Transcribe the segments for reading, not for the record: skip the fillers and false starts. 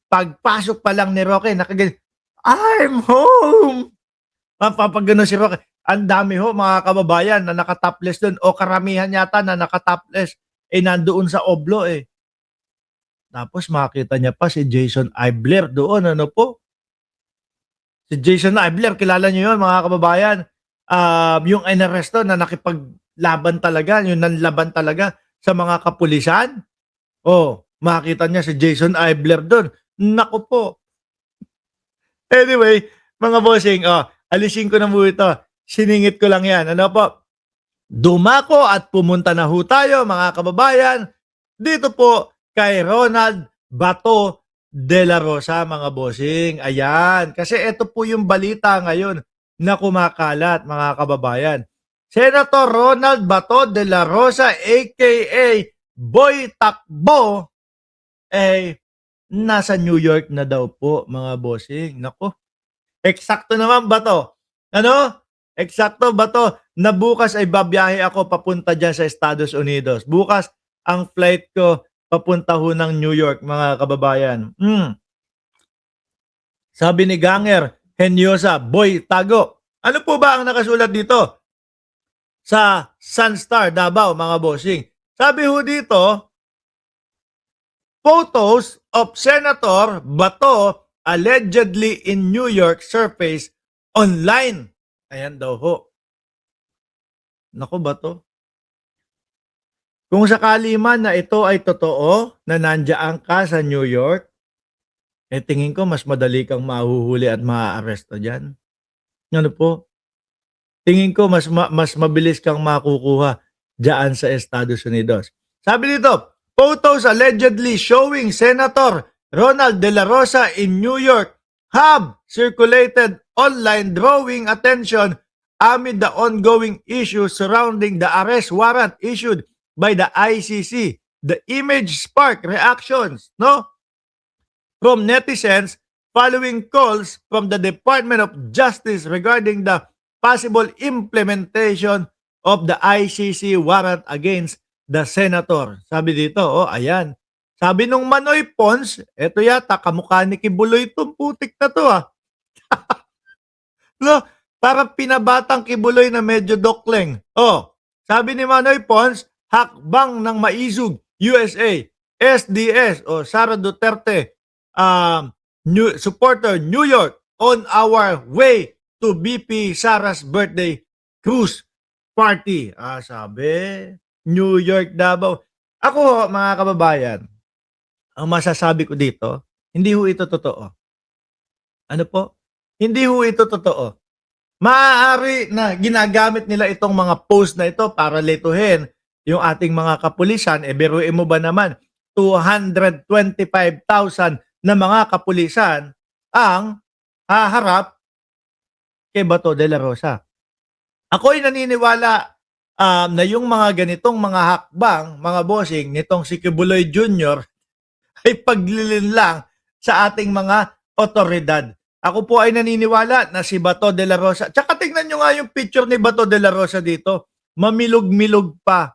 Pagpasok pa lang ni Roque, I'm home! Papapagano si Roque. Ang dami ho, mga kababayan, na nakatopless doon. O karamihan yata na nakatopless. Nandoon sa Oblo eh. Tapos makita niya pa si Jason Eibler doon. Ano po? Si Jason Eibler, kilala niyo yun, mga kababayan. Yung inaresto na nakipaglaban talaga, yung nanlaban talaga sa mga kapulisan. Makita niya si Jason Eibler doon. Naku po. Anyway, mga bossing, alisin ko na mo ito. Siningit ko lang yan. Ano po? Dumako at pumunta na ho tayo, mga kababayan, dito po kay Ronald Bato de la Rosa, mga bossing. Ayan. Kasi ito po yung balita ngayon na kumakalat, mga kababayan. Senator Ronald Bato de la Rosa, aka Boy Takbo, nasa New York na daw po, mga bossing. Nako, eksakto naman ba to? Ano? Eksakto ba to? Na bukas ay babiyahe ako papunta dyan sa Estados Unidos. Bukas, ang flight ko papunta ho ng New York, mga kababayan. Sabi ni Ganger Henyosa, Boy Tago. Ano po ba ang nakasulat dito? Sa Sunstar, Davao, mga bossing. Sabi ho dito, photos of Senator Bato allegedly in New York surface online. Ayan daw ho. Naku ba to? Kung sakali man na ito ay totoo, na nandiyan ka sa New York, tingin ko mas madali kang mahuhuli at maaaresto dyan. Ano po? Tingin ko mas mabilis kang makukuha dyan sa Estados Unidos. Sabi dito, photos allegedly showing Senator Ronald De La Rosa in New York have circulated online, drawing attention amid the ongoing issues surrounding the arrest warrant issued by the ICC. The image sparked reactions, from netizens following calls from the Department of Justice regarding the possible implementation of the ICC warrant against the senator. Sabi dito, ayan. Sabi nung Manoy Pons, eto yata, kamukha ni Kibuloy itong putik na to No, parang pinabatang Kibuloy na medyo dokleng. Sabi ni Manoy Pons, hakbang ng maisog, USA, SDS, Sara Duterte, supporter, New York, on our way to BP Sara's birthday cruise party. Sabi, New York, Davao. Ako, mga kababayan, ang masasabi ko dito, hindi ho ito totoo. Ano po? Hindi ho ito totoo. Maaari na ginagamit nila itong mga post na ito para letuhin yung ating mga kapulisan. Biruin mo ba naman, 225,000 na mga kapulisan ang haharap kay Bato de la Rosa. Ako'y naniniwala na yung mga ganitong mga hakbang, mga bossing, nitong si Kibuloy Jr. ay paglilin lang sa ating mga otoridad. Ako po ay naniniwala na si Bato de la Rosa. Tsaka tingnan nyo nga yung picture ni Bato de la Rosa dito. Mamilog-milog pa.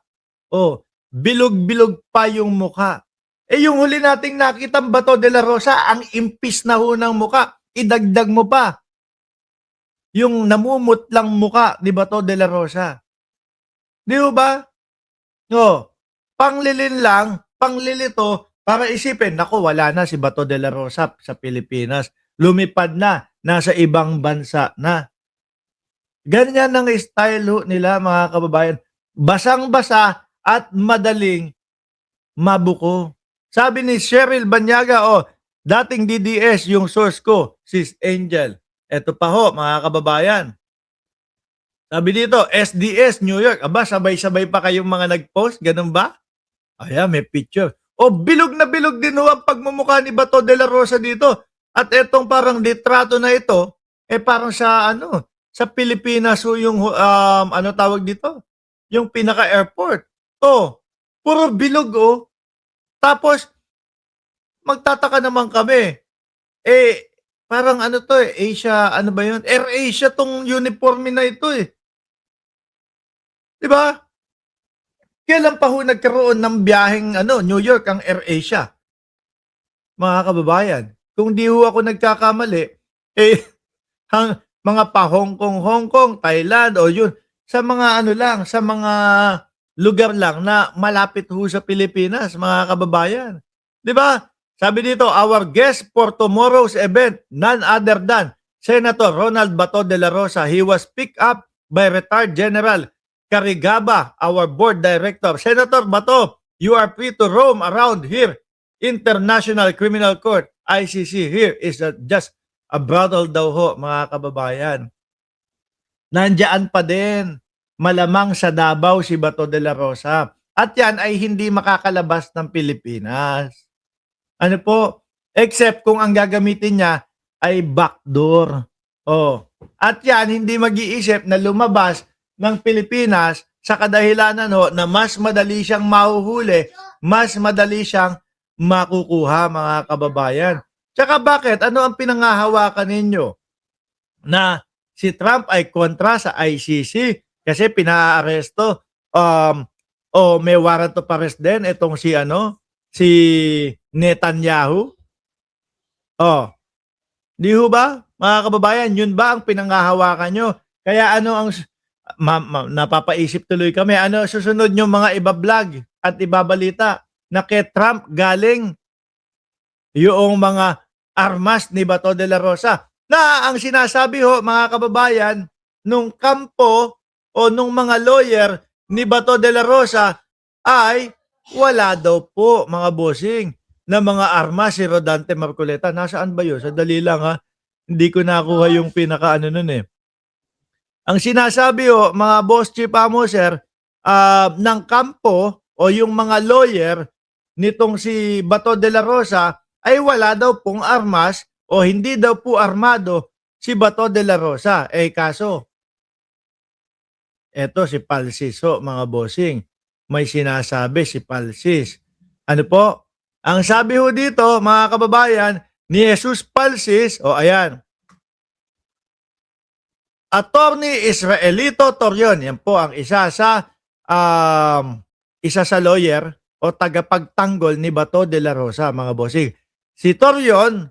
Bilog-bilog pa yung mukha. Yung huli nating nakitang Bato de la Rosa, ang impis na ho ng mukha. Idagdag mo pa yung namumutlang mukha ni Bato de la Rosa. Di ba? Panglilin lang, panglilito, para isipin, naku, wala na si Bato de la Rosa sa Pilipinas. Lumipad na, nasa ibang bansa na. Ganyan ang style nila, mga kababayan. Basang-basa at madaling mabuko. Sabi ni Cheryl Banyaga, dating DDS yung source ko, Sis Angel. Eto pa ho, mga kababayan. Sabi dito, SDS New York. Aba, sabay-sabay pa kayong mga nag-post, ganun ba? Ayan, may picture. Bilog na bilog din ho ang pagmumukha ni Bato de la Rosa dito. At etong parang litrato na ito, parang sa sa Pilipinas yung tawag dito? Yung pinaka-airport. Puro bilog Tapos, magtataka naman kami. Parang Asia, ba yun? Air Asia tong uniforme na ito Diba? Kailan pa ho nagkaroon ng biyaheng New York ang Air Asia? Mga kababayan. kung di ho ako nagkakamali, eh, mga pa-Hong Kong, Thailand, o yun, sa mga ano lang, sa mga lugar lang na malapit ho sa Pilipinas, mga kababayan. Di ba? Sabi dito, our guest for tomorrow's event, none other than Senator Ronald Bato de la Rosa. He was picked up by retired General Carigaba, our board director. Senator Bato, you are free to roam around here. International Criminal Court, ICC, here is just a brothel daw ho, mga kababayan. Nandiyan pa din, malamang sa Davao si Bato de la Rosa. At yan ay hindi makakalabas ng Pilipinas. Ano po? Except kung ang gagamitin niya ay backdoor. Oh. At yan, hindi mag-iisip na lumabas ng Pilipinas sa kadahilanan ho na mas madali siyang mahuhuli, mas madali siyang makukuha, mga kababayan. Tsaka bakit? Ano ang pinangahawakan ninyo? Na si Trump ay kontra sa ICC kasi pinaaresto o may warrant of arrest din itong si Netanyahu. Oh, di ho ba, mga kababayan, yun ba ang pinangahawakan nyo? Kaya ano ang napapaisip tuloy kami, ano susunod nyo mga iba-vlog at ibabalita na kay Trump galing yung mga armas ni Bato de la Rosa. Na ang sinasabi ho, mga kababayan, nung kampo o nung mga lawyer ni Bato de la Rosa ay wala daw po, mga bossing, na mga armas si Rodante Marcoleta. Nasaan ba yun? Sadali lang ha. Hindi ko nakuha yung pinaka nun eh. Ang sinasabi ho, mga boss chief sir, ng kampo o yung mga lawyer nitong si Bato de la Rosa ay wala daw pong armas o hindi daw po armado si Bato de la Rosa. Eh kaso, eto si Palsis ho, mga bossing. May sinasabi si Palsis. Ano po? Ang sabi ho dito, mga kababayan, ni Jesus Palsis, o ayan, Attorney Israelito Torion, yan po ang isa sa lawyer o tagapagtanggol ni Bato de la Rosa, mga bossing. Si Torion,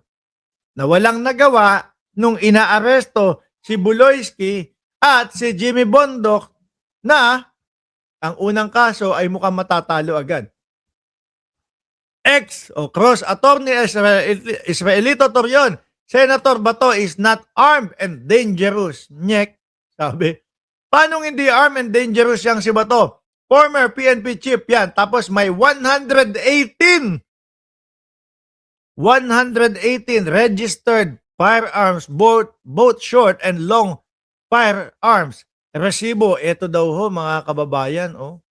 na walang nagawa nung inaaresto si Buloyski at si Jimmy Bondoc na ang unang kaso ay mukhang matatalo agad. Ex o cross attorney Israelito Torion, Senator Bato is not armed and dangerous. Nyek, sabi. Paano hindi armed and dangerous yang si Bato? Former PNP chief yan. Tapos may 118 registered firearms, both short and long firearms. Resibo, ito daw ho, mga kababayan, oh.